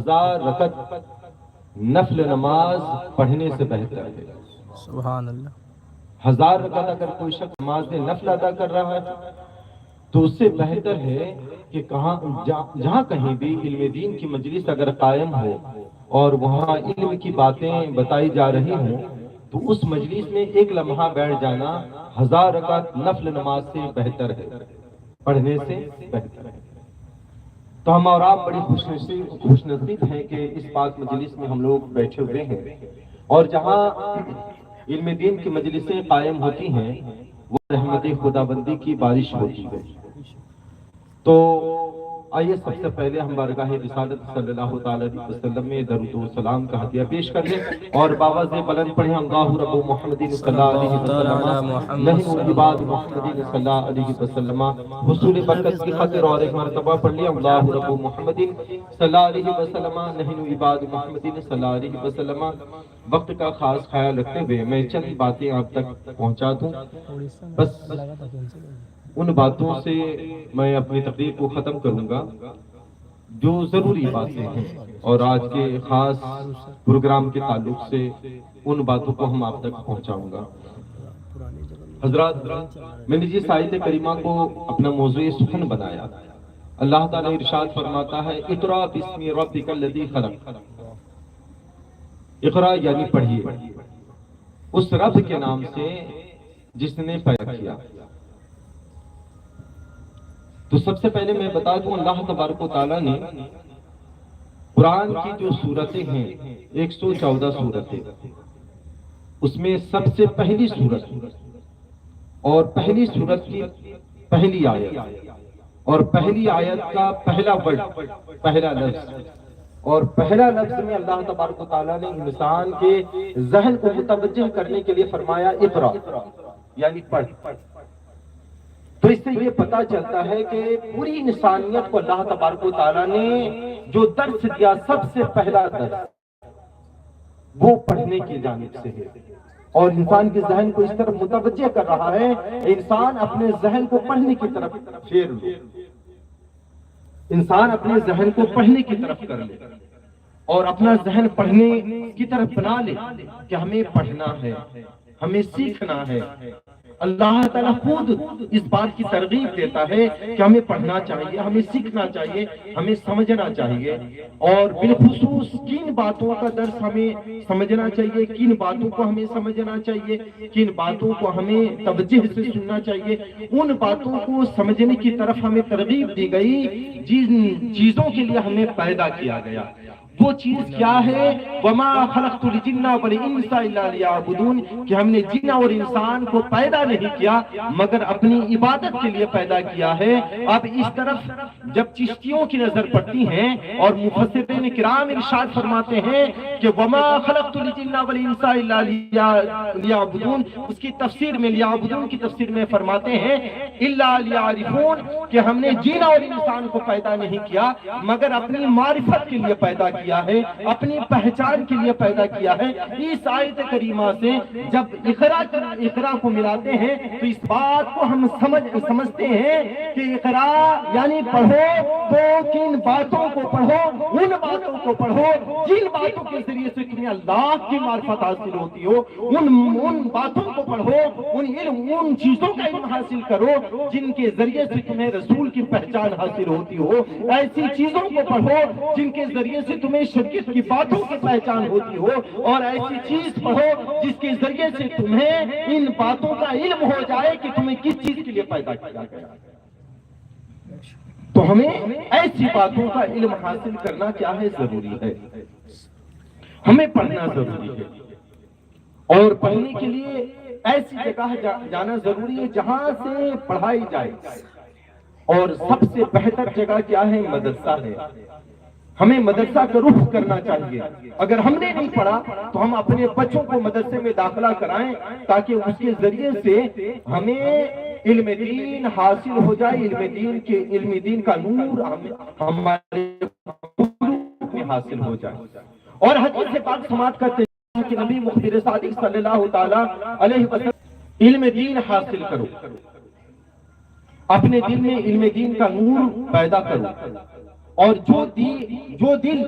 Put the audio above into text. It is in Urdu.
1000 رکعت نفل نماز پڑھنے سے بہتر ہے۔ سبحان اللہ۔ 1000 رکعت اگر کوئی شخص نماز نفل ادا کر رہا ہے تو اس سے بہتر ہے کہ جہاں کہیں بھی علم دین کی مجلس اگر قائم ہو اور وہاں علم کی باتیں بتائی جا رہی ہوں تو اس مجلس میں ایک لمحہ بیٹھ جانا 1000 رکعت نفل نماز سے بہتر ہے، پڑھنے سے بہتر ہے۔ تو ہم اور آپ بڑی خوش نصیب ہیں کہ اس پاک مجلس میں ہم لوگ بیٹھے ہوئے ہیں، اور جہاں علم دین کی مجلسیں قائم ہوتی ہیں وہ رحمت خدا بندی کی بارش ہوتی ہے۔ تو آئیے سب سے پہلے ہم بارگاہ رسالت صلی اللہ تعالی علیہ وسلم میں درود و سلام کا ہدیہ پیش کر لیں اور بآواز بلند پڑھیں اللہ رب محمد صلی اللہ علیہ وسلم نحن عباد محمد صلی اللہ علیہ وسلم۔ حصول برکت کی خاطر اور ایک مرتبہ پڑھ لیں اللہ رب محمد صلی اللہ علیہ وسلم نحن عباد محمد صلی اللہ علیہ وسلم۔ وقت کا خاص خیال رکھتے ہوئے میں چند باتیں آپ تک پہنچا دوں، بس ان باتوں سے میں اپنی تقریر کو ختم کروں گا جو ضروری باتیں ہیں، اور آج کے خاص پروگرام کے تعلق سے ان باتوں کو ہم آپ تک پہنچاؤں گا۔ حضرات، میں نے جس آیت کریمہ کو اپنا موضوع سخن بنایا، اللہ تعالیٰ ارشاد فرماتا ہے اقرأ بسم ربک الذی خلق۔ اقرأ یعنی پڑھیے اس رب کے نام سے جس نے پیدا کیا۔ تو سب سے پہلے میں بتا دوں اللہ تبارک و تعالیٰ نے قرآن کی جو سورتیں ہیں 114 سورتیں، اس میں سب سے پہلی سورت اور پہلی سورت کی پہلی آیت اور پہلی آیت کا پہلا ورڈ، پہلا لفظ، اور پہلا لفظ میں اللہ تبارک و تعالیٰ نے انسان کے ذہن کو متوجہ کرنے کے لیے فرمایا اقرأ یعنی پڑھ۔ تو اس سے یہ پتا چلتا ہے کہ پوری انسانیت کو اللہ تبارک و تعالیٰ نے جو درس دیا، سب سے پہلا درس وہ پڑھنے کی جانب سے ہے، اور انسان کے ذہن کو اس طرف متوجہ کر رہا ہے انسان اپنے ذہن کو پڑھنے کی طرف پھیر لے، انسان اپنے ذہن کو پڑھنے کی طرف کر لے اور اپنا ذہن پڑھنے کی طرف بنا لے کہ ہمیں پڑھنا ہے، ہمیں سیکھنا ہے۔ اللہ تعالیٰ خود اس بات کی ترغیب دیتا ہے کہ ہمیں پڑھنا چاہیے، ہمیں سیکھنا چاہیے، ہمیں سمجھنا چاہیے، اور بالخصوص کن باتوں کا درس ہمیں سمجھنا چاہیے، کن باتوں کو ہمیں سمجھنا چاہیے، کن باتوں کو ہمیں توجہ سے سننا چاہیے۔ ان باتوں کو سمجھنے کی طرف ہمیں ترغیب دی گئی جن چیزوں کے لیے ہمیں پیدا کیا گیا۔ وہ چیز کیا ہے؟ وَمَا خَلَقْتُ الْجِنَّ وَالْإِنسَ إِلَّا لِيَعْبُدُونِ، کہ ہم نے جن اور انسان کو پیدا نہیں کیا مگر اپنی عبادت کے لیے پیدا کیا ہے۔ اب اس طرف جب چشتیوں کی نظر پڑتی ہیں اور مفسرین کرام ارشاد فرماتے ہیں کہ وَمَا خَلَقْتُ الْجِنَّ وَالْإِنسَ إِلَّا لِيَعْبُدُونِ، اس کی تفسیر میں لیعبدون کی تفسیر میں فرماتے ہیں إِلَّا لِيَعْرِفُونَ، کہ ہم نے جن اور انسان کو پیدا نہیں کیا مگر اپنی معرفت کے لیے پیدا کیا ہے، اپنی پہچان کے لیے پیدا کیا ہے۔ اس آیت کریمہ سے جب اقرا کو ملاتے ہیں تو اس بات کو ہم سمجھتے ہیں کہ اقرا یعنی پڑھو تو کن باتوں کو پڑھو، ان باتوں کو پڑھو جن باتوں کے ذریعے سے تمہیں اللہ کی معرفت حاصل ہوتی ہو، ان باتوں کو پڑھو، ان چیزوں کا علم حاصل کرو جن کے ذریعے سے تمہیں رسول کی پہچان حاصل ہوتی ہو، ایسی چیزوں کو پڑھو جن کے ذریعے سے تمہیں شریعت کی باتوں کی پہچان ہوتی ہو، اور ایسی چیز پڑھو جس کے ذریعے سے تمہیں ان باتوں کا علم ہو جائے کہ تمہیں کس چیز کے لیے پیدا کیا گیا۔ تو ہمیں ایسی باتوں کا علم حاصل کرنا کیا ہے؟ ضروری ہے، ہمیں پڑھنا ضروری ہے، اور پڑھنے کے لیے ایسی جگہ جانا ضروری ہے جہاں سے پڑھائی جائے، اور سب سے بہتر جگہ کیا ہے؟ مدرسہ ہے۔ ہمیں مدرسہ کا رخ کرنا چاہیے۔ اگر ہم نے نہیں پڑھا تو ہم اپنے بچوں کو مدرسے میں داخلہ کرائیں تاکہ اس کے ذریعے سے ہمیں علم دین حاصل ہو جائے، علم دین کا نور ہمارے میں حاصل ہو جائے۔ اور حدیث پاک سماعت کرتے ہیں کہ نبی مخبر صادق صلی اللہ تعالی علیہ وسلم علم دین حاصل کرو، اپنے دل میں علم دین کا نور پیدا کرو، اور جو دل